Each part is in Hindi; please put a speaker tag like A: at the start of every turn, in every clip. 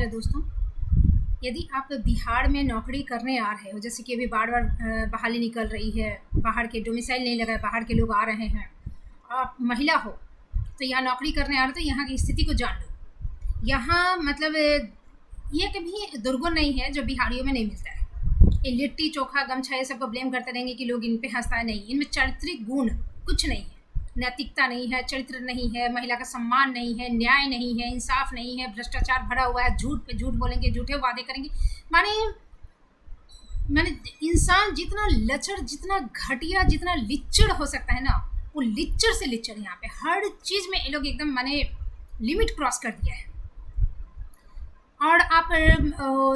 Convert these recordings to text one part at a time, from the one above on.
A: हेलो दोस्तों। यदि आप बिहार में नौकरी करने आ रहे हो, जैसे कि अभी बार-बार बहाली निकल रही है, बाहर के डोमिसाइल नहीं लगा है, बाहर के लोग आ रहे हैं, आप महिला हो, तो यहाँ नौकरी करने आ रहे हो तो यहाँ की स्थिति को जान लो। यहाँ मतलब ये कभी दुर्गुण नहीं है जो बिहारियों में नहीं मिलता है। ये लिट्टी चोखा गमछा ये सबको ब्लेम करते रहेंगे कि लोग इन पे हँसता है, नहीं, इनमें चारित्रिक गुण कुछ नहीं है। नैतिकता नहीं है, चरित्र नहीं है, महिला का सम्मान नहीं है, न्याय नहीं है, इंसाफ नहीं है, भ्रष्टाचार भरा हुआ है, झूठ पे झूठ बोलेंगे, झूठे वादे करेंगे। माने माने इंसान जितना लचर, जितना घटिया, जितना लिच्चड़ हो सकता है ना, वो लिच्चड़ से लिच्चड़ यहाँ पे हर चीज़ में ये लोग एकदम माने लिमिट क्रॉस कर दिया है। और आप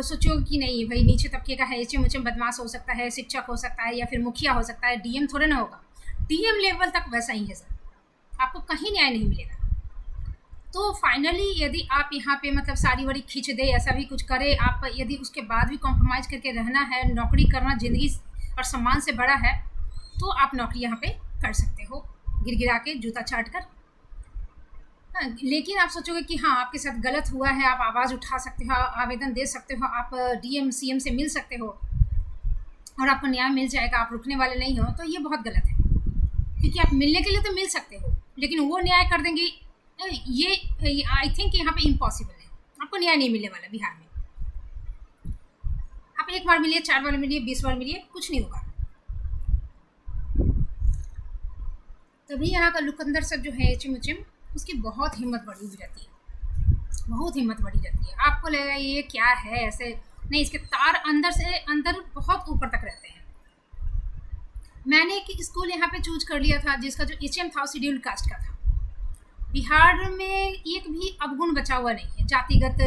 A: सोचो कि नहीं भाई नीचे तबके का है, एचएम उचएम बदमाश हो सकता है, शिक्षक हो सकता है, या फिर मुखिया हो सकता है, डीएम थोड़े ना होगा। डीएम लेवल तक वैसा ही है सर, आपको कहीं न्याय नहीं मिलेगा। तो फाइनली यदि आप यहाँ पे मतलब साड़ी वाड़ी खींच दे, ऐसा भी कुछ करे, आप यदि उसके बाद भी कॉम्प्रोमाइज़ करके रहना है, नौकरी करना ज़िंदगी और सम्मान से बड़ा है, तो आप नौकरी यहाँ पे कर सकते हो गिरगिरा के, जूता चाट कर। हाँ, लेकिन आप सोचोगे कि हाँ आपके साथ गलत हुआ है, आप आवाज़ उठा सकते हो, आवेदन दे सकते हो, आप डीएम सीएम से मिल सकते हो और आपको न्याय मिल जाएगा, आप रुकने वाले नहीं हो, तो ये बहुत गलत है। क्योंकि आप मिलने के लिए तो मिल सकते हो, लेकिन वो न्याय कर देंगे, ये आई थिंक यहाँ पे इम्पॉसिबल है। आपको न्याय नहीं मिलने वाला बिहार में। आप एक बार मिलिए, 4 बार मिलिए, 20 बार मिलिए, कुछ नहीं होगा। तभी यहाँ का लुकंदर सब जो है एचएम उचएम, उसकी बहुत हिम्मत बढ़ी हुई रहती है, बहुत हिम्मत बढ़ी रहती है। आपको लगेगा ये क्या है, ऐसे नहीं, इसके तार अंदर से अंदर बहुत ऊपर तक रहते हैं। मैंने एक स्कूल यहाँ पे चूज कर लिया था जिसका जो एचएम था शेड्यूल्ड कास्ट का था। बिहार में एक भी अवगुण बचा हुआ नहीं है, जातिगत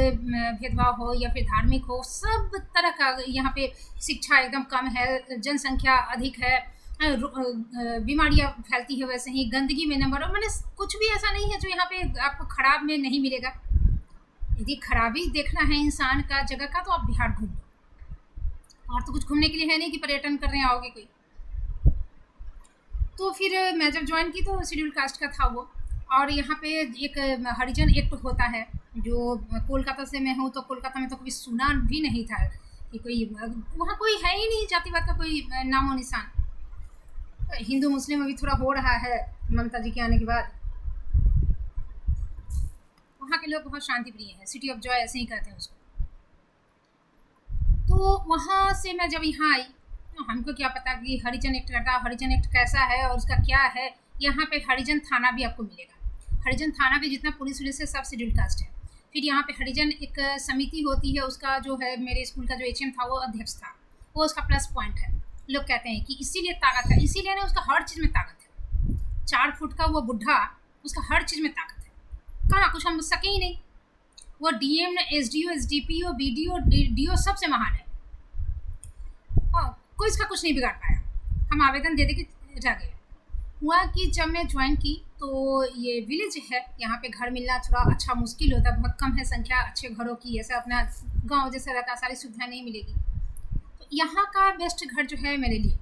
A: भेदभाव हो या फिर धार्मिक हो, सब तरह का यहाँ पे शिक्षा एकदम कम है, जनसंख्या अधिक है, बीमारियाँ फैलती है, वैसे ही गंदगी में नंबर, और मैंने कुछ भी ऐसा नहीं है जो यहाँ पे आपको खराब में नहीं मिलेगा। यदि खराबी देखना है इंसान का जगह का तो आप बिहार घूम लो, और तो कुछ घूमने के लिए है नहीं कि पर्यटन करने आओगे कोई। तो फिर मैं जब ज्वाइन की तो शेड्यूल कास्ट का था वो, और यहाँ पे एक हरिजन एक्ट होता है जो कोलकाता से मैं हूँ, तो कोलकाता में तो कभी सुना भी नहीं था कि कोई वहाँ कोई है ही नहीं, जातिवाद का कोई नामो निशान। हिंदू मुस्लिम अभी थोड़ा हो रहा है ममता जी के आने के बाद। वहाँ के लोग बहुत शांति प्रिय हैं, सिटी ऑफ जॉय ऐसे ही कहते हैं उसको। तो वहाँ से मैं जब यहाँ आई तो हमको क्या पता कि हरिजन एक्ट का, हरिजन एक्ट कैसा है और उसका क्या है। यहाँ पे हरिजन थाना भी आपको मिलेगा, हरिजन थाना भी जितना पुलिस वुलिस है सब शेड्यूल कास्ट है। फिर यहाँ पे हरिजन एक समिति होती है, उसका जो है मेरे स्कूल का जो एचएम था वो अध्यक्ष था, वो उसका प्लस पॉइंट है। लोग कहते हैं कि इसीलिए ताकत है, इसीलिए ना उसका हर चीज़ में ताकत है। 4 फुट का वो बुढ़ा, उसका हर चीज़ में ताकत है, कहाँ कुछ हम सके ही नहीं। वो DM, SDO, SDPO, BDO, DO सबसे महान है, कोई इसका कुछ नहीं बिगाड़ पाया। हम आवेदन दे के जा गए। हुआ कि जब मैं ज्वाइन की तो ये विलेज है, यहाँ पे घर मिलना थोड़ा अच्छा मुश्किल होता है, बहुत कम है संख्या अच्छे घरों की, ऐसा अपना गांव जैसा रहता, सारी सुविधाएं नहीं मिलेगी। तो यहाँ का बेस्ट घर जो है मेरे लिए,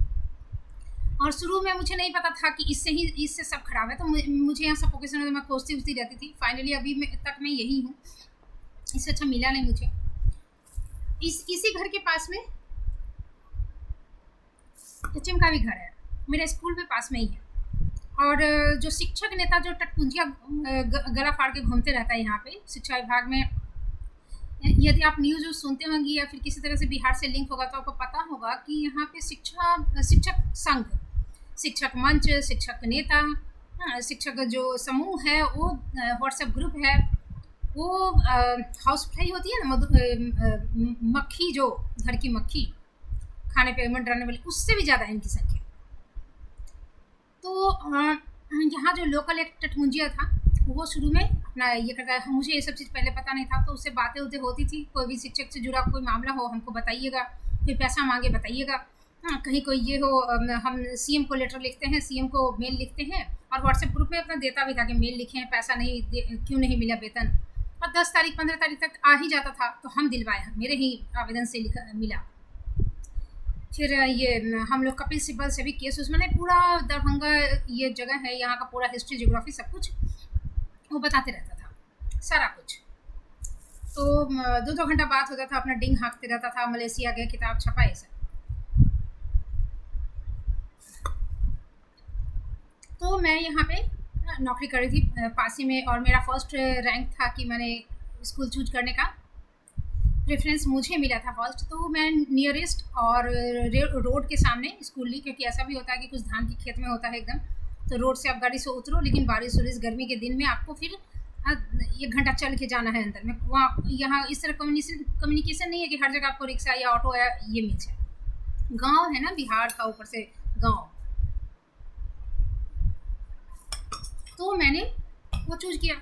A: और शुरू में मुझे नहीं पता था कि इससे सब खराब है, तो मुझे यहाँ सफोकेशन में मैं खोजती रहती थी। फाइनली अभी तक मैं यही हूँ, इससे अच्छा मिला नहीं मुझे। इसी घर के पास में एचएम का भी घर है, मेरे स्कूल के पास में ही है। और जो शिक्षक नेता जो टटपुंजिया गला फाड़ के घूमते रहता है यहाँ पे शिक्षा विभाग में, यदि आप न्यूज़ सुनते होंगे या फिर किसी तरह से बिहार से लिंक होगा तो आपको पता होगा कि यहाँ पे शिक्षक संघ, शिक्षक मंच, शिक्षक नेता, शिक्षक जो समूह है, वो व्हाट्सएप ग्रुप है, वो हाउस फ्लाई होती है ना, मक्खी, जो घर की मक्खी खाने पे मंडराने वाली, उससे भी ज़्यादा है इनकी संख्या। तो यहाँ जो लोकल एक टटमुंजिया था वो शुरू में अपना ये करता है, मुझे ये सब चीज़ पहले पता नहीं था, तो उससे बातें होती थी, कोई भी शिक्षक से जुड़ा कोई मामला हो हमको बताइएगा, कोई पैसा मांगे बताइएगा, हाँ कहीं कोई ये हो, हम सीएम को लेटर लिखते हैं, सीएम को मेल लिखते हैं, और व्हाट्सएप ग्रुप में अपना देता भी था कि मेल लिखे हैं, पैसा नहीं क्यों नहीं मिला वेतन, और 10 तारीख 15 तारीख तक आ ही जाता था, तो हम दिलवाए, मेरे ही आवेदन से मिला। फिर ये हम लोग कपिल सिब्बल से भी केस, उसमें पूरा दरभंगा ये जगह है, यहाँ का पूरा हिस्ट्री, ज्योग्राफी सब कुछ वो बताते रहता था, सारा कुछ। तो 2-2 घंटा बात होता था, अपना डिंग हाँकते रहता था, मलेशिया गए, किताब छपा, ये सब। तो मैं यहाँ पे नौकरी कर रही थी पास ही में, और मेरा फर्स्ट रैंक था कि मैंने स्कूल चूज करने का प्रेफरेंस मुझे मिला था फर्स्ट। तो मैं नियरेस्ट और रोड के सामने स्कूल ली, क्योंकि ऐसा भी होता है कि कुछ धान की खेत में होता है एकदम, तो रोड से आप गाड़ी से उतरो, लेकिन बारिश वारिश गर्मी के दिन में आपको फिर 1 घंटा चल के जाना है अंदर में। वहाँ यहाँ इस तरह कम्युनिकेशन नहीं है कि हर जगह आपको रिक्शा या ऑटो या ये मिल जाए। गाँव है ना बिहार का, ऊपर से गाँव। तो मैंने वो चूज किया,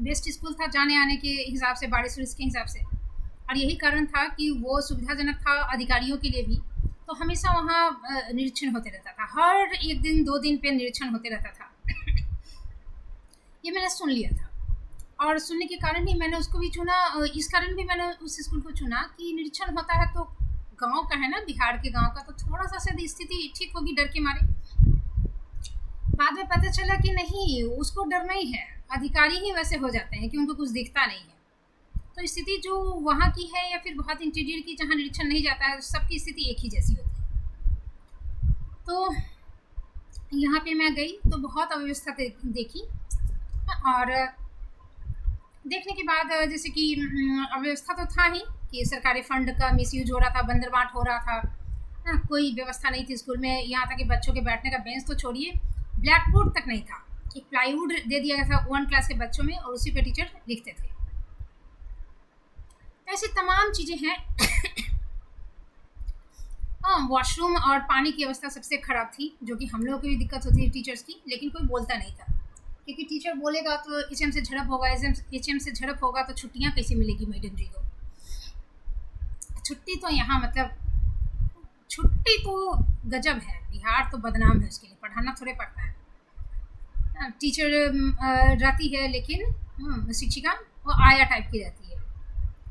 A: बेस्ट स्कूल था जाने आने के हिसाब से, बारिश वारिश के हिसाब से, और यही कारण था कि वो सुविधाजनक था अधिकारियों के लिए भी। तो हमेशा वहाँ निरीक्षण होते रहता था, हर 1 दिन 2 दिन पे निरीक्षण होते रहता था। ये मैंने सुन लिया था, और सुनने के कारण ही मैंने उसको भी चुना। इस कारण भी मैंने उस स्कूल को चुना कि निरीक्षण होता है तो गांव का है ना, बिहार के गांव का, तो थोड़ा सा शायद स्थिति ठीक होगी डर के मारे। बाद में पता चला कि नहीं, उसको डर नहीं है, अधिकारी ही वैसे हो जाते हैं कि उनको कुछ दिखता नहीं है। तो स्थिति जो वहाँ की है, या फिर बहुत इंटीरियर की जहाँ निरीक्षण नहीं जाता है, सबकी स्थिति एक ही जैसी होती है। तो यहाँ पे मैं गई तो बहुत अव्यवस्था देखी, और देखने के बाद जैसे कि अव्यवस्था तो था ही कि सरकारी फंड का मिसयूज हो रहा था, बंदरबाट हो रहा था, कोई व्यवस्था नहीं थी स्कूल में। यहाँ तक कि बच्चों के बैठने का बेंच तो छोड़िए, ब्लैक बोर्ड तक नहीं था। एक प्लाईवुड दे दिया गया था 1 क्लास के बच्चों में, और उसी पे टीचर लिखते थे। ऐसी तमाम चीज़ें हैं। हाँ, वॉशरूम और पानी की अवस्था सबसे ख़राब थी, जो कि हम लोगों को भी दिक्कत होती थी टीचर्स की, लेकिन कोई बोलता नहीं था, क्योंकि टीचर बोलेगा तो एचएम से झड़प होगा, एचएम से झड़प होगा तो छुट्टियाँ कैसे मिलेगी मैडम जी को। छुट्टी तो यहाँ मतलब छुट्टी तो गजब है, बिहार तो बदनाम है उसके लिए, पढ़ाना थोड़े पड़ता है। टीचर रहती है, लेकिन शिक्षिका वो आया टाइप की रहती है,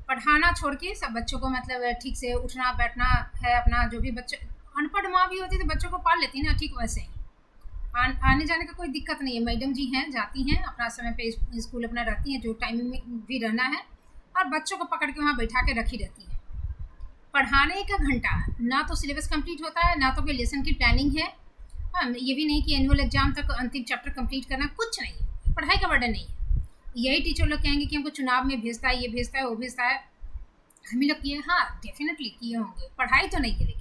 A: पढ़ाना छोड़ के सब बच्चों को मतलब ठीक से उठना बैठना है अपना। जो भी बच्चे, अनपढ़ माँ भी होती है तो बच्चों को पाल लेती है ना, ठीक वैसे ही आने जाने का कोई दिक्कत नहीं है। मैडम जी हैं, जाती हैं अपना समय पे स्कूल अपना रहती हैं, जो टाइमिंग में भी रहना है, और बच्चों को पकड़ के वहाँ बैठा के रखी रहती है। पढ़ाने का घंटा, ना तो सिलेबस कंप्लीट होता है, ना तो कोई लेसन की प्लानिंग है। ये भी नहीं कि एनुअल एग्जाम तक अंतिम चैप्टर कंप्लीट करना, कुछ नहीं, पढ़ाई का बर्डन नहीं है। यही टीचर लोग कहेंगे कि हमको चुनाव में भेजता है, ये भेजता है, वो भेजता है। हमें लोग किए, हाँ डेफिनेटली किए होंगे, पढ़ाई तो नहीं है, लेकिन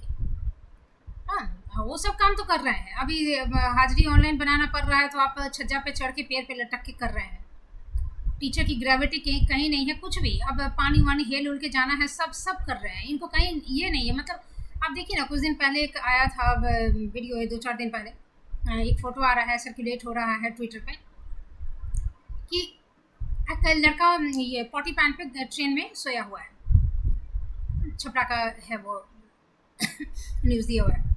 A: हाँ वो सब काम तो कर रहे हैं। अभी हाजिरी ऑनलाइन बनाना पड़ रहा है, तो आप छज्जा पे चढ़ के पैर पे लटक के कर रहे हैं। टीचर की ग्रेविटी कहीं नहीं है, कुछ भी। अब पानी वानी हेल उल के जाना है, सब कर रहे हैं, इनको कहीं ये नहीं है। मतलब आप देखिए ना, कुछ दिन पहले एक आया था वीडियो है, 2-4 दिन पहले एक फ़ोटो आ रहा है, सर्कुलेट हो रहा है ट्विटर पे, कि एक लड़का ये पॉटी पैंट पे ट्रेन में सोया हुआ है, छपरा का है वो न्यूज़ दिया हुआ है,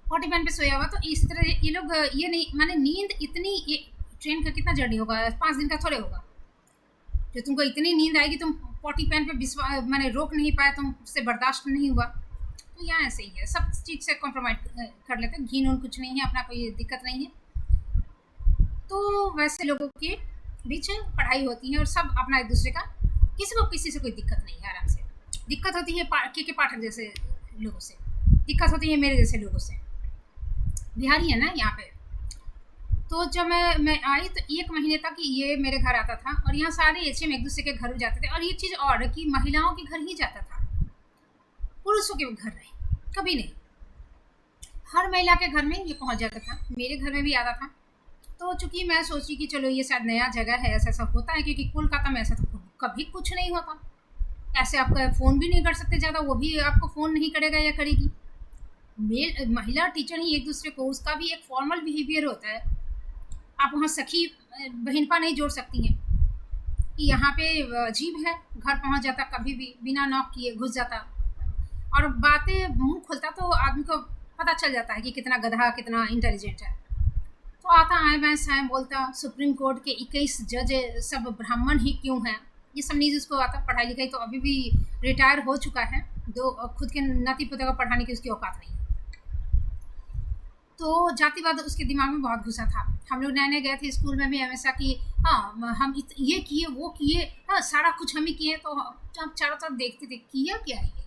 A: पॉटी पैंट पे सोया हुआ। तो इस तरह ये लोग ये नहीं, माने नींद इतनी, ये ट्रेन का कितना जर्नी होगा, 5 दिन का थोड़े होगा, जो तुमको इतनी नींद आएगी तुम पॉटी पैंट पे मैंने रोक नहीं पाया, तुमसे बर्दाश्त नहीं हुआ। तो यहाँ ऐसे ही है, सब चीज़ से कॉम्प्रोमाइज़ कर लेते हैं, घीन कुछ नहीं है, अपना कोई दिक्कत नहीं है। तो वैसे लोगों के बीच पढ़ाई होती है, और सब अपना एक दूसरे का, किसी को किसी से कोई दिक्कत नहीं है, आराम से। दिक्कत होती है के पाठक जैसे लोगों से, दिक्कत होती है मेरे जैसे लोगों से, बिहारी है ना यहाँ पे। तो जब मैं आई तो 1 महीने तक ये मेरे घर आता था, और यहाँ सारे एचएम एक दूसरे के घर जाते थे। और ये चीज़ और कि महिलाओं के घर ही जाता था, पुरुषों के घर नहीं, कभी नहीं। हर महिला के घर में ये पहुँच जाता था, मेरे घर में भी आता था। तो चूँकि मैं सोची कि चलो ये शायद नया जगह है, ऐसा होता है, क्योंकि कोलकाता में ऐसा तो कभी कुछ नहीं होता। ऐसे आप फ़ोन भी नहीं कर सकते ज़्यादा, वो भी आपको फ़ोन नहीं करेगा या करेगी। महिला टीचर ही एक दूसरे को, उसका भी एक फॉर्मल बिहेवियर होता है। आप वहाँ सखी बहनपा नहीं जोड़ सकती हैं कि यहाँ पे अजीब है, घर पहुँच जाता कभी भी बिना नॉक किए, घुस जाता, और बातें मुंह खोलता तो आदमी को पता चल जाता है कि कितना गधा, कितना इंटेलिजेंट है। तो आता आए मैं साए बोलता, सुप्रीम कोर्ट के 21 जज सब ब्राह्मण ही क्यों हैं, ये सब न्यूज़ उसको आता। पढ़ाई लिखाई तो अभी भी रिटायर हो चुका है, खुद के नाती पोते को पढ़ाने की उसकी औकात नहीं है। तो जातिवाद उसके दिमाग में बहुत घुसा था। हम लोग नए नए गए थे स्कूल में भी हमेशा कि हाँ हम ये किए वो किए, हाँ सारा कुछ हम ही किए। तो हम चारों तरफ देखते थे किया क्या है ये,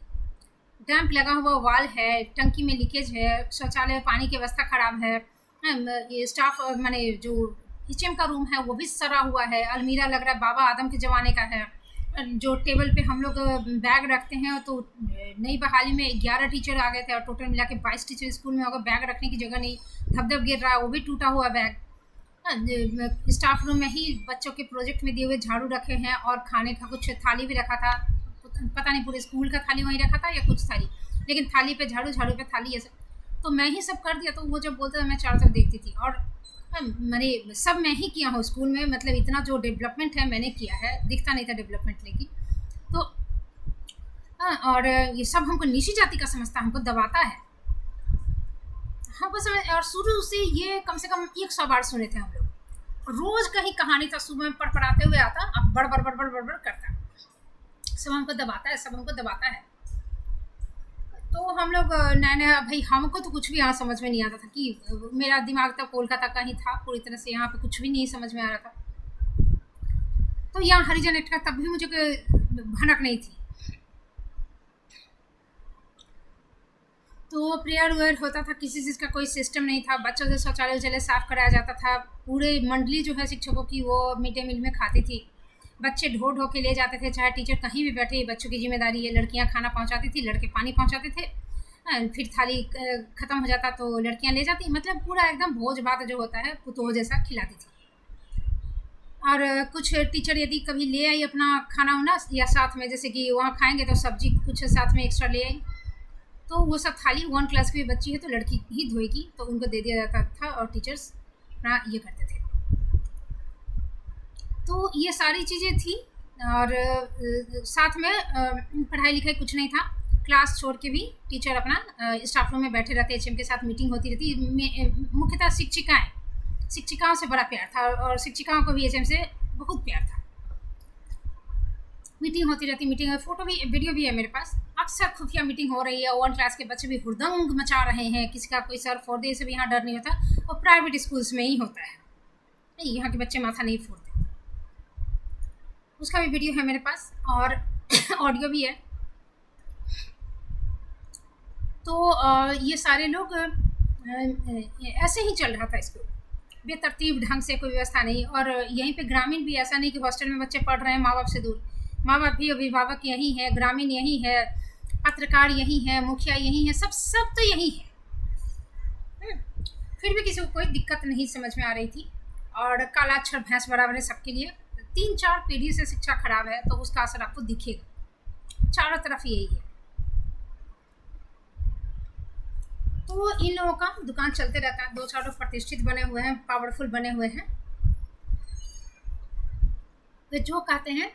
A: डैम्प लगा हुआ वाल है, टंकी में लीकेज है, शौचालय में पानी की व्यवस्था खराब है, ये स्टाफ माने जो किचन का रूम है वो भी सड़ा हुआ है, अलमीरा लग रहा है बाबा आदम के ज़माने का है। जो टेबल पे हम लोग बैग रखते हैं, तो नई बहाली में 11 टीचर आ गए थे और टोटल मिला के 22 टीचर स्कूल में होगा, बैग रखने की जगह नहीं, धप गिर रहा है, वो भी टूटा हुआ बैग। स्टाफ रूम में ही बच्चों के प्रोजेक्ट में दिए हुए झाड़ू रखे हैं और खाने का कुछ थाली भी रखा था, पता नहीं पूरे स्कूल का थाली वहीं रखा था या कुछ थाली, लेकिन थाली पे झाड़ू, झाड़ू पे थाली, ये सब तो मैं ही सब कर दिया। तो वो जब बोलता था मैं चारों तरफ देखती थी, और मैंने सब मैं ही किया हूँ स्कूल में, मतलब इतना जो डेवलपमेंट है मैंने किया है, दिखता नहीं था डेवलपमेंट, लेकिन तो और ये सब हमको नीची जाति का समझता, हमको दबाता है, हमको समझ। और शुरू से ये कम से कम 100 बार सुने थे हम लोग, रोज कहीं कहानी था, सुबह में पढ़ाते हुए आता, अब बड़ बड़ बड़ बड़ बड़ बड़ करता, सब हमको दबाता है, सब हमको दबाता है। तो हम लोग नया नया, भाई हमको तो कुछ भी यहाँ समझ में नहीं आता था, कि मेरा दिमाग तक कोलकाता का ही था पूरी तरह से, यहाँ पे कुछ भी नहीं समझ में आ रहा था। तो यहाँ हरिजन एक्ट का तब भी मुझे भनक नहीं थी। तो प्रेयर वेयर होता था, किसी चीज़ का कोई सिस्टम नहीं था, बच्चों से शौचालय उचालय साफ कराया जाता था, पूरे मंडली जो है शिक्षकों की वो मिड डे मील में खाती थी, बच्चे ढो ढो के ले जाते थे, चाहे टीचर कहीं भी बैठे, बच्चों की जिम्मेदारी है। लड़कियां खाना पहुंचाती थी, लड़के पानी पहुंचाते थे, फिर थाली ख़त्म हो जाता तो लड़कियां ले जाती, मतलब पूरा एकदम भोज भात जो होता है पुतोह जैसा खिलाती थी। और कुछ टीचर यदि कभी ले आई अपना खाना वाना, या साथ में जैसे कि वहाँ खाएंगे तो सब्जी कुछ साथ में एक्स्ट्रा ले आई, तो वो सब थाली 1 क्लास की बच्ची है तो लड़की ही धोएगी, तो उनको दे दिया जाता था और टीचर्स अपना ये करते थे। तो ये सारी चीज़ें थी, और साथ में पढ़ाई लिखाई कुछ नहीं था, क्लास छोड़ के भी टीचर अपना स्टाफ रूम में बैठे रहते, एचएम के साथ मीटिंग होती रहती, मुख्यतः शिक्षिकाओं से बड़ा प्यार था, और शिक्षिकाओं को भी एचएम से बहुत प्यार था। मीटिंग होती रहती, मीटिंग में फ़ोटो भी वीडियो भी है मेरे पास, अक्सर खुफिया मीटिंग हो रही है, 1 क्लास के बच्चे भी हुड़दंग मचा रहे हैं, किसी का कोई सर फोड़ दे, से भी यहाँ डर नहीं होता, और प्राइवेट स्कूल्स में ही होता है, नहीं यहाँ के बच्चे माथा नहीं फोड़ते। उसका भी वीडियो है मेरे पास और ऑडियो भी है। तो ये सारे लोग ऐसे ही चल रहा था स्कूल, बेतरतीब ढंग से, कोई व्यवस्था नहीं। और यहीं पे ग्रामीण भी ऐसा नहीं कि हॉस्टल में बच्चे पढ़ रहे हैं माँ बाप से दूर, माँ बाप भी, अभिभावक यही है, ग्रामीण यही है, पत्रकार यही है, मुखिया यही है, सब तो यही है। फिर भी किसी को कोई दिक्कत नहीं समझ में आ रही थी, और काला अक्षर भैंस बराबर है सबके लिए। 3-4 पीढ़ी से शिक्षा खराब है तो उसका असर आपको दिखेगा, चारों तरफ यही है। तो इन लोगों का दुकान चलते रहता है, 2-4 लोग प्रतिष्ठित बने हुए हैं, पावरफुल बने हुए हैं, तो जो कहते हैं,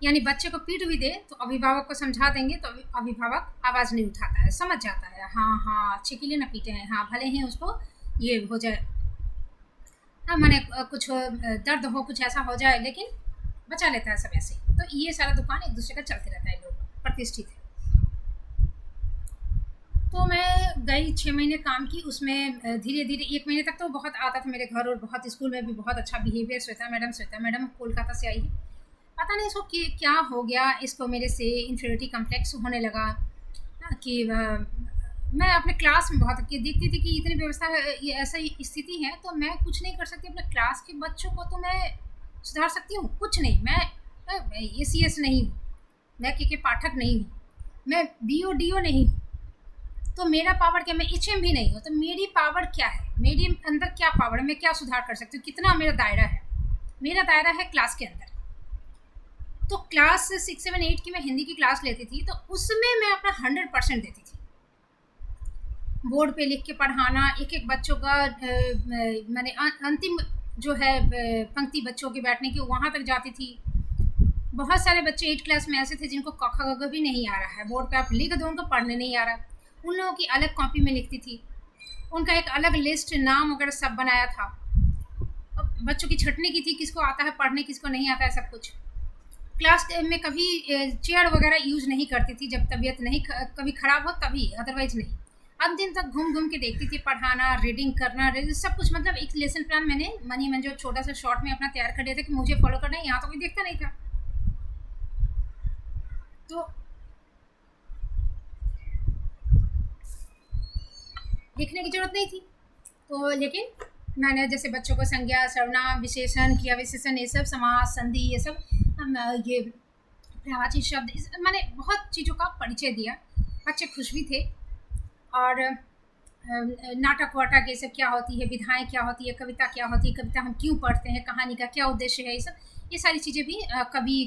A: यानी बच्चे को पीट भी दे तो अभिभावक को समझा देंगे तो अभिभावक आवाज़ नहीं उठाता है, समझ जाता है, हाँ अच्छे के लिए ना पीटे हैं, हाँ भले ही उसको ये हो जाए, हाँ मैंने कुछ दर्द हो, कुछ ऐसा हो जाए, लेकिन बचा लेता है सब ऐसे। तो ये सारा दुकान एक दूसरे का चलते रहता है, लोग प्रतिष्ठित है। तो मैं गई 6 महीने काम की, उसमें धीरे धीरे 1 महीने तक तो बहुत आता था मेरे घर, और बहुत स्कूल में भी बहुत अच्छा बिहेवियर। श्वेता मैडम कोलकाता से आई है, पता नहीं इसको क्या हो गया, इसको मेरे से इन्फीरियरिटी कम्प्लेक्स होने लगा, कि मैं अपने क्लास में बहुत देखती थी कि इतनी व्यवस्था, ये ऐसा स्थिति है तो मैं कुछ नहीं कर सकती, अपने क्लास के बच्चों को तो मैं सुधार सकती हूँ, कुछ नहीं, मैं ACS नहीं हूँ, मैं के पाठक नहीं हूँ, मैं BO DO नहीं हूँ, तो मेरा पावर क्या, मैं HM भी नहीं हूँ, तो मेरी पावर क्या है, मेरे अंदर क्या पावर है, मैं क्या सुधार कर सकती हूँ, कितना मेरा दायरा है। मेरा दायरा है क्लास के अंदर। तो क्लास 6, 7, 8 की मैं हिंदी की क्लास लेती थी, तो उसमें मैं अपना 100% देती थी, बोर्ड पे लिख के पढ़ाना, एक एक बच्चों का मैंने अंतिम जो है पंक्ति बच्चों के बैठने की वहाँ तक जाती थी। बहुत सारे बच्चे 8 क्लास में ऐसे थे जिनको क ख ग भी नहीं आ रहा है, बोर्ड पे आप लिख दो, उनको पढ़ने नहीं आ रहा, उन लोगों की अलग कॉपी में लिखती थी, उनका एक अलग लिस्ट, नाम वगैरह सब बनाया था। बच्चों की छटने की थी, किसको आता है पढ़ने, किसको नहीं आता है, सब कुछ। क्लास में कभी चेयर वगैरह यूज़ नहीं करती थी, जब तबीयत नहीं कभी ख़राब हो तभी, अदरवाइज़ नहीं। अंतिम तक घूम घूम के देखती थी, पढ़ाना, रीडिंग करना, सब कुछ, मतलब एक लेसन प्लान मैंने मनी मन जो छोटा सा शॉर्ट में अपना तैयार कर दिया था कि मुझे फॉलो करना है, यहाँ तो कोई देखता नहीं था। तो लिखने की जरूरत नहीं थी। तो लेकिन मैंने जैसे बच्चों को संज्ञा, सर्वनाम, विशेषण, क्रिया विशेषण, ये सब, समास, संधि, ये सब, ये प्रवाची शब्द, मैंने बहुत चीज़ों का परिचय दिया। बच्चे खुश भी थे। और नाटक वाटक ये सब क्या होती है, विधाएं क्या होती है, कविता क्या होती है, कविता हम क्यों पढ़ते हैं, कहानी का क्या उद्देश्य है, ये सारी चीज़ें भी कवि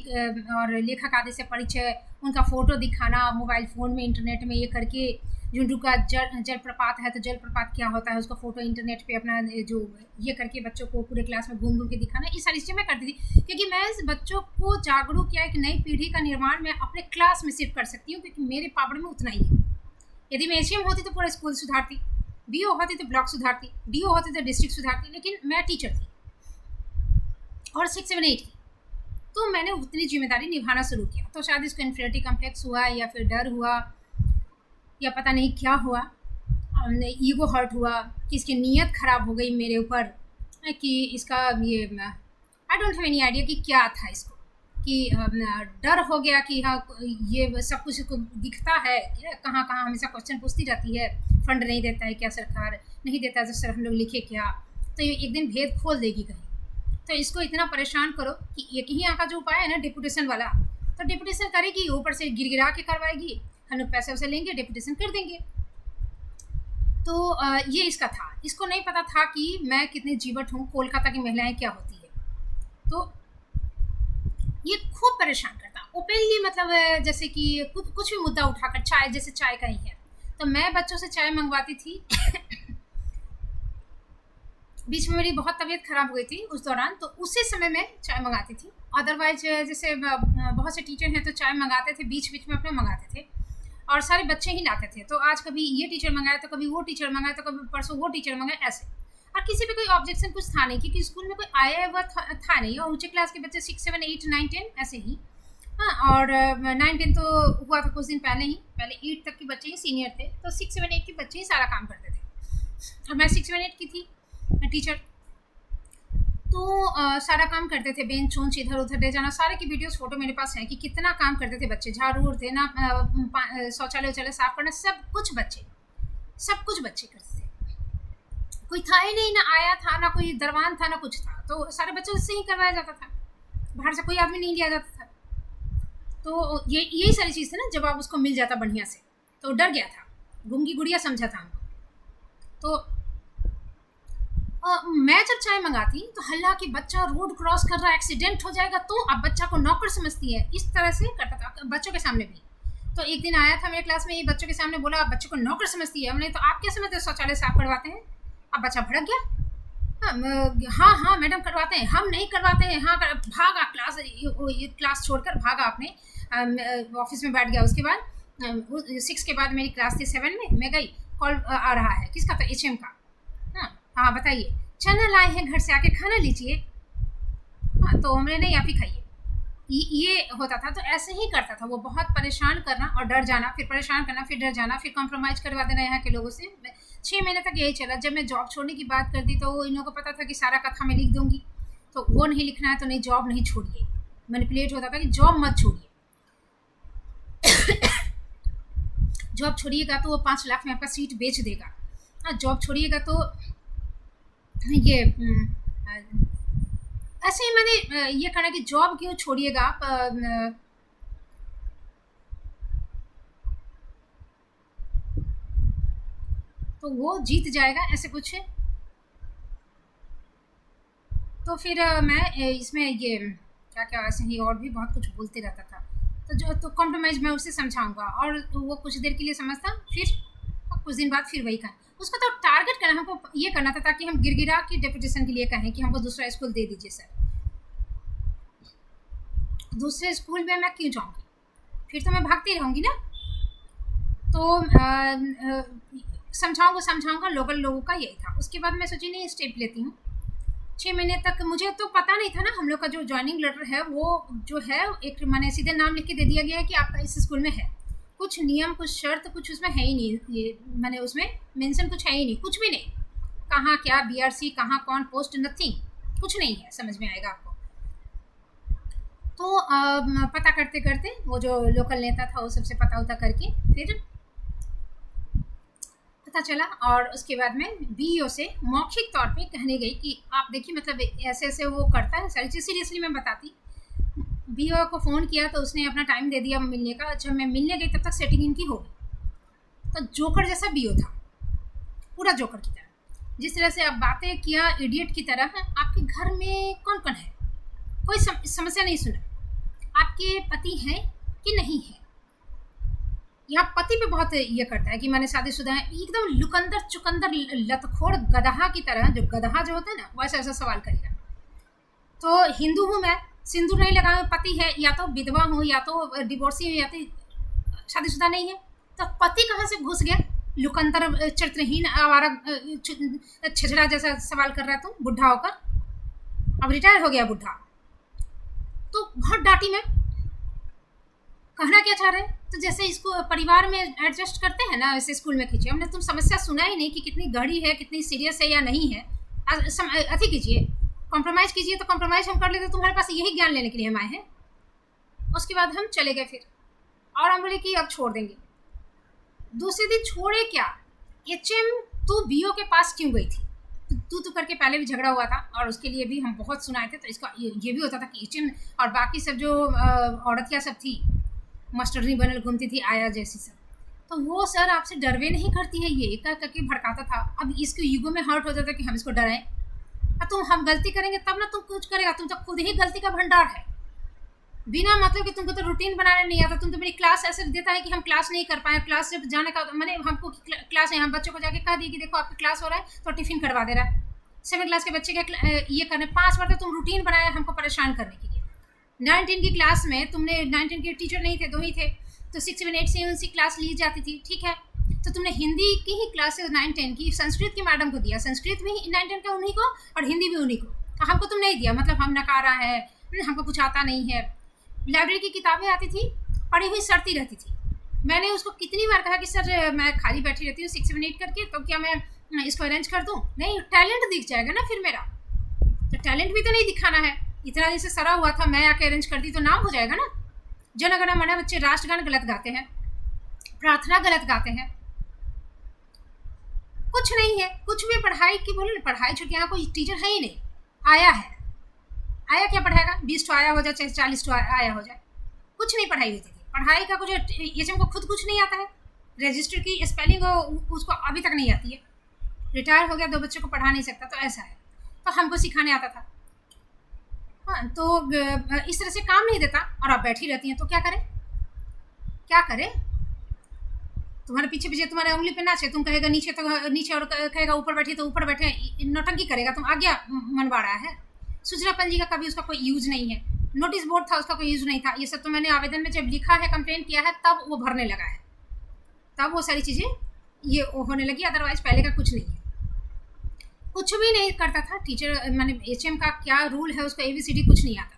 A: और लेखक आदि से परिचय, उनका फ़ोटो दिखाना मोबाइल फ़ोन में, इंटरनेट में, ये करके। झुंझुनू का जलप्रपात है तो जलप्रपात क्या होता है, उसका फ़ोटो इंटरनेट पे अपना जो ये करके बच्चों को पूरे क्लास में घूम घूम के दिखाना, ये सारी चीज़ें मैं करती थी। क्योंकि मैं बच्चों को जागरूक या एक नई पीढ़ी का निर्माण मैं अपने क्लास में सिर्फ कर सकती हूँ, क्योंकि मेरे पापड़ में उतना ही है। यदि मैं एचएम होती तो पूरा स्कूल सुधारती, बीओ होती तो ब्लॉक सुधारती, डीओ होती तो डिस्ट्रिक्ट सुधारती, लेकिन मैं टीचर थी और 6, 7, 8 की। तो मैंने उतनी जिम्मेदारी निभाना शुरू किया। तो शायद इसको इन्फीरियरिटी कम्प्लेक्स हुआ, या फिर डर हुआ, या पता नहीं क्या हुआ, ईगो हर्ट हुआ कि इसकी नीयत ख़राब हो गई मेरे ऊपर, कि इसका ये I don't have any idea कि क्या था इसको, कि डर हो गया कि हाँ ये सब कुछ इसको दिखता है, कहाँ कहाँ हमेशा क्वेश्चन पूछती रहती है, फंड नहीं देता है क्या सरकार, नहीं देता है तो सर हम लोग लिखे क्या, तो ये एक दिन भेद खोल देगी कहीं। तो इसको इतना परेशान करो कि एक ही यहाँ का जो उपाय है ना, डिपुटेशन वाला, तो डिपुटेशन करेगी, ऊपर से गिरगिरा के करवाएगी, हम लोग पैसे वैसे लेंगे, डिपुटेशन कर देंगे। तो ये इसका था। इसको नहीं पता था कि मैं कितनी जीवट हूँ, कोलकाता की महिलाएं क्या होती है। तो ये खूब परेशान करता ओपनली, मतलब जैसे कि कुछ भी मुद्दा उठाकर, चाय जैसे चाय का ही है, तो मैं बच्चों से चाय मंगवाती थी। बीच में मेरी बहुत तबीयत ख़राब हुई थी उस दौरान, तो उसी समय मैं चाय मंगाती थी। अदरवाइज जैसे बहुत से टीचर हैं तो चाय मंगाते थे, बीच बीच में अपने मंगाते थे, और सारे बच्चे ही लाते थे। तो आज कभी ये टीचर मंगाया तो कभी वो टीचर मंगाया, तो कभी परसों वो टीचर मंगाया, ऐसे। और किसी पे कोई ऑब्जेक्शन कुछ था नहीं, क्योंकि स्कूल में कोई आया हुआ था नहीं, और ऊँचे क्लास के बच्चे 6, 7, 8, 9, 10 ऐसे ही। हाँ, और 9, 10 तो हुआ था कुछ दिन पहले ही, पहले 8 तक के बच्चे ही सीनियर थे, तो 6, 7, 8 के बच्चे ही सारा काम करते थे। और मैं 6, 7, 8 की थी टीचर, तो सारा काम करते थे, बेंच ऊंच इधर उधर ले जाना, सारे की वीडियोस फोटो मेरे पास है कि कितना काम करते थे बच्चे, झाड़ू देना, शौचालय वौचालय साफ करना, सब कुछ बच्चे करते थे। कोई था ही नहीं, ना आया था, ना कोई दरवान था, ना कुछ था, तो सारे बच्चों से ही करवाया जाता था, बाहर से कोई आदमी नहीं लिया जाता था। तो यही सारी चीज़ थी ना, जब आप उसको मिल जाता बढ़िया से, तो डर गया था, गूंगी गुड़िया समझा था हमको। तो मैं जब चाय मंगाती तो हल्ला कि बच्चा रोड क्रॉस कर रहा है, एक्सीडेंट हो जाएगा, तो अब बच्चा को नौकर समझती है, इस तरह से करता था बच्चों के सामने भी। तो एक दिन आया था मेरे क्लास में, ये बच्चों के सामने बोला, आप बच्चों को नौकर समझती है। हमने तो आप क्या समझते हैं, शौचालय साफ करवाते हैं। अब बच्चा भड़क गया, हाँ हाँ मैडम करवाते हैं, हम नहीं करवाते हैं, हाँ भागा क्लास छोड़कर भागा, अपने ऑफिस में बैठ गया। उसके बाद 6 के बाद मेरी क्लास थी 7 में, मैं गई, कॉल आ रहा है, किसका, तो HM का। हाँ बताइए, चना लाए हैं घर से, आके खाना लीजिए। हाँ, तो हमने नहीं, आप ही खाइए, ये होता था। तो ऐसे ही करता था वो, बहुत परेशान करना और डर जाना, फिर परेशान करना, फिर डर जाना, फिर कॉम्प्रोमाइज़ करवा देना यहाँ के लोगों से। 6 महीने तक यही चला। जब मैं जॉब छोड़ने की बात करती तो इन लोगों को पता था कि सारा कथा मैं लिख दूंगी, तो वो नहीं लिखना है तो नहीं, जॉब नहीं छोड़िए। मैनिपुलेट होता था कि जॉब मत छोड़िए, जॉब छोड़िएगा तो वो 5 लाख में आपका सीट बेच देगा। हाँ, जॉब छोड़िएगा तो ये ऐसे ही मैंने ये कहना कि जॉब क्यों छोड़िएगा आप, तो वो जीत जाएगा, ऐसे कुछ है। तो फिर मैं इसमें ये क्या क्या ऐसे ही और भी बहुत कुछ बोलते रहता था। तो कॉम्प्रोमाइज़ मैं उसे समझाऊंगा, और वो कुछ देर के लिए समझता, फिर कुछ दिन बाद फिर वही कहा। उसको तो टारगेट करना, हमको ये करना था ताकि हम गिरगिरा की डेपुटेशन के लिए कहें कि हमको दूसरा स्कूल दे दीजिए सर। दूसरे स्कूल में मैं क्यों जाऊँगी, फिर तो मैं भागती रहूँगी ना। तो समझाऊँगा लोकल लोगों का यही था। उसके बाद मैं सोची नहीं, स्टेप लेती हूँ। 6 महीने तक मुझे तो पता नहीं था ना, हम लोग का जो ज्वाइनिंग लेटर है वो जो है, एक मैंने सीधे नाम लिख के दे दिया गया है कि आपका इस स्कूल में है, कुछ नियम, कुछ शर्त, कुछ उसमें है ही नहीं। ये मैंने उसमें मेंशन कुछ है ही नहीं, कुछ भी नहीं। कहाँ क्या बीआरसी, कहाँ कौन पोस्ट, नथिंग, कुछ नहीं है। समझ में आएगा आपको। तो पता करते करते वो जो लोकल नेता था वो सबसे पता उता करके फिर पता चला, और उसके बाद में बीईओ से मौखिक तौर पे कहने गई कि आप देखिए, मतलब ऐसे ऐसे वो करता है सारी चीज़। सीरियसली मैं बताती, बीईओ को फ़ोन किया तो उसने अपना टाइम दे दिया मिलने का। जब मैं मिलने गई तब तक सेटिंग इनकी हो गई। तो जोकर जैसा बीईओ था, पूरा जोकर की तरह। जिस तरह से आप बातें किया इडियट की तरह। आपके घर में कौन कौन है, कोई समस्या नहीं सुना, आपके पति हैं कि नहीं है। यहाँ पति पे बहुत ये करता है कि मैंने शादीशुदा है, एकदम लुकंदर चुकंदर लतखोर गदहा की तरह। जो गदहा जो होता है ना, वैसा ऐसा सवाल करेगा। तो हिंदू हूँ मैं, सिंदूर नहीं लगाए, पति है, या तो विधवा हूँ, या तो डिवोर्सी हूँ, या तो शादीशुदा नहीं है। तो पति कहाँ से घुस गया? लुकंदर चरित्रहीन आवारा छछड़ा जैसा सवाल कर रहा है तुम, बुढ़ा होकर। अब रिटायर हो गया बुढ़ा। तो बहुत डांटी मैं। कहना क्या चाह रहे हैं? तो जैसे इसको परिवार में एडजस्ट करते हैं ना, वैसे स्कूल में खींचे। हमने तुम समस्या सुना ही नहीं कि कितनी गढ़ी है, कितनी सीरियस है या नहीं है। अति कीजिए, कॉम्प्रोमाइज़ कीजिए। तो कॉम्प्रोमाइज़ हम कर लेते, तुम्हारे पास यही ज्ञान लेने के लिए हम आए हैं। उसके बाद हम चले गए फिर, और हम बोले कि अब छोड़ देंगे। दूसरे दिन छोड़े क्या, एचएम तू बीओ के पास क्यों गई थी? तू करके पहले भी झगड़ा हुआ था, और उसके लिए भी हम बहुत सुनाए थे। तो इसका ये भी होता था कि एचएम और बाकी सब जो औरतियाँ सब थी, मास्टरनी बनल घूमती थी आया जैसी सब, तो वो सर आपसे डरवे नहीं करती है, ये एक करके भड़काता था। अब इसके ईगो में हर्ट हो जाता कि हम इसको डराएं। तुम हम गलती करेंगे तब ना तुम कुछ करेगा, तुम तो खुद ही गलती का भंडार है। बिना मतलब कि तुमको तो रूटीन बनाने नहीं आता। तुम तो मेरी क्लास ऐसे देता है कि हम क्लास नहीं कर पाए। क्लास से जाने का मैंने हमको क्लास है, हम बच्चों को जाके कह दी कि देखो आपकी क्लास हो रहा है तो टिफिन करवा दे रहा है। 7 क्लास के बच्चे के ये करने 5 बार तो तुम रूटीन बनाया हमको परेशान करने के लिए। 9-10 की क्लास में तुमने 9-10 के टीचर नहीं थे, 2 ही थे, तो 6-7-8 से उनसी क्लास ली जाती थी, ठीक है। तो तुमने हिंदी की ही क्लासेस 9-10 की संस्कृत की मैडम को दिया, संस्कृत भी 9-10 का उन्हीं को और हिंदी भी उन्हीं को। तो हमको तुम नहीं दिया, मतलब हम नकारा है, हमको कुछ आता नहीं है। लाइब्रेरी की किताबें आती थी, पढ़ी हुई सड़ती रहती थी। मैंने उसको कितनी बार कहा कि सर मैं खाली बैठी रहती हूँ 6-7-8 करके, तो क्या मैं इसको अरेंज कर दूँ? नहीं, टैलेंट दिख जाएगा ना फिर मेरा। तो टैलेंट भी तो नहीं दिखाना है। इतना दिन से सरा हुआ था, मैं आके अरेंज कर दी तो नाम हो जाएगा ना। जनगण मन बच्चे राष्ट्रगान गलत गाते हैं, प्रार्थना गलत गाते हैं, कुछ नहीं है। कुछ भी पढ़ाई की बोले, पढ़ाई छुट्टी, यहाँ कोई टीचर है ही नहीं। आया है, आया क्या पढ़ाएगा? 20 आया हो जाए चाहे 40 आया हो जाए, कुछ नहीं पढ़ाई होती थी। पढ़ाई का कुछ एचएम को खुद कुछ नहीं आता है। रजिस्टर की स्पेलिंग उसको अभी तक नहीं आती है। रिटायर हो गया, 2 बच्चों को पढ़ा नहीं सकता, तो ऐसा है। तो हमको सिखाने आता था। हाँ, तो इस तरह से काम नहीं देता और आप बैठी रहती हैं, तो क्या करें? क्या करें? तुम्हारे पीछे पीछे तुम्हारे उंगली पे नाचे, तुम कहेगा नीचे तो नीचे, और कहेगा ऊपर बैठे तो ऊपर बैठे, नौटंकी करेगा। तुम आज्ञा मनवाड़ा है। सूचना पंजी का कभी उसका कोई यूज नहीं है। नोटिस बोर्ड था, उसका कोई यूज नहीं था। ये सब तो मैंने आवेदन में जब लिखा है, कंप्लेन किया है, तब वो भरने लगा है, तब वो सारी चीज़ें ये होने लगी। अदरवाइज पहले का कुछ नहीं है, कुछ भी नहीं करता था टीचर। मैंने एचएम का क्या रूल है उसका ABCD कुछ नहीं आता।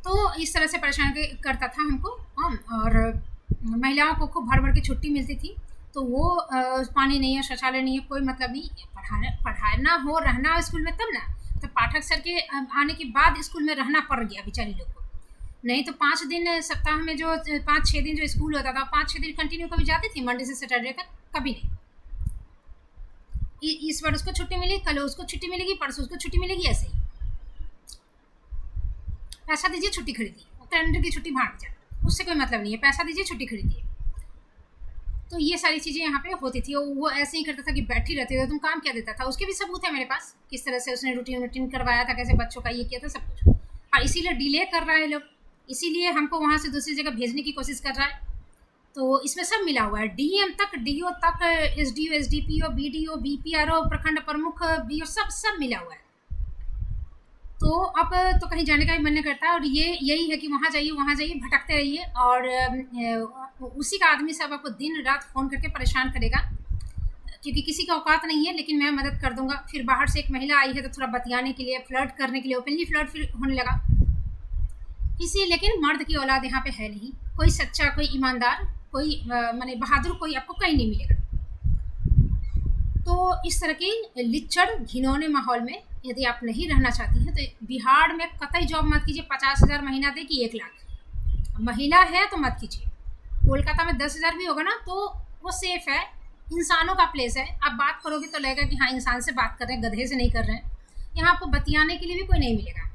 A: तो इस तरह से परेशान करता था हमको। और महिलाओं को खूब भर भर के छुट्टी मिलती थी। तो वो पानी नहीं है, शौचालय नहीं है, कोई मतलब नहीं। पढ़ाना हो, रहना स्कूल में तब ना। तो पाठक सर के आने के बाद स्कूल में रहना पड़ गया बेचारी लोग को। नहीं तो 5 दिन सप्ताह में जो 5-6 दिन जो स्कूल होता था, 5-6 दिन कंटिन्यू कभी जाती थी, मंडे से सैटरडे तक, कभी नहीं। इस बार उसको छुट्टी मिली, कल उसको छुट्टी मिलेगी, परसों उसको छुट्टी मिलेगी, ऐसे ही। पैसा दीजिए छुट्टी खरीदिए, कैलेंडर की छुट्टी भाग जाए, उससे कोई मतलब नहीं है। पैसा दीजिए छुट्टी खरीदिए। तो ये सारी चीज़ें यहाँ पे होती थी। वो ऐसे ही करता था कि बैठी रहती थी। तुम काम क्या देता था, उसके भी सबूत है मेरे पास, किस तरह से उसने रूटीन करवाया था, कैसे बच्चों का ये किया था, सब कुछ। और इसीलिए डिले कर रहा है लोग, इसीलिए हमको वहाँ से दूसरी जगह भेजने की कोशिश कर रहा है। तो इसमें सब मिला हुआ है, डीएम तक, डीओ तक, एसडीओ, एसडीपीओ, बीडीओ, बीपीआरओ, प्रखंड प्रमुख, बीओ, सब मिला हुआ है। तो अब तो कहीं जाने का भी मन नहीं करता है। और यही है कि वहाँ जाइए, भटकते रहिए, और उसी का आदमी सब आपको दिन रात फ़ोन करके परेशान करेगा, क्योंकि किसी का औकात नहीं है। लेकिन मैं मदद कर दूंगा। फिर बाहर से एक महिला आई है तो थोड़ा बतियाने के लिए, फ्लर्ट करने के लिए, ओपनली फ्लर्ट फिर होने लगा किसी। लेकिन मर्द की औलाद यहाँ पे है नहीं, कोई सच्चा, कोई ईमानदार, कोई माने बहादुर कोई आपको कहीं नहीं मिलेगा। तो इस तरह के लिच्चड़ घिनौने माहौल में यदि आप नहीं रहना चाहती हैं तो बिहार में कतई जॉब मत कीजिए। 50,000 महीना दे कि 1 लाख, महिला है तो मत कीजिए। कोलकाता में 10,000 भी होगा ना तो वो सेफ है, इंसानों का प्लेस है। आप बात करोगे तो लगेगा कि हाँ इंसान से बात कर रहे हैं, गधे से नहीं कर रहे हैं। यहाँ आपको बतियाने के लिए भी कोई नहीं मिलेगा।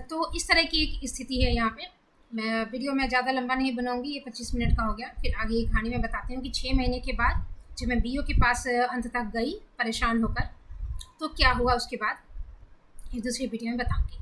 A: तो इस तरह की एक स्थिति है यहाँ पे। मैं वीडियो में ज़्यादा लंबा नहीं बनाऊंगी, ये 25 मिनट का हो गया। फिर आगे की कहानी में बताती हूँ कि 6 महीने के बाद जब मैं बीओ के पास अंत तक गई परेशान होकर, तो क्या हुआ उसके बाद एक दूसरी वीडियो में बताऊँगी।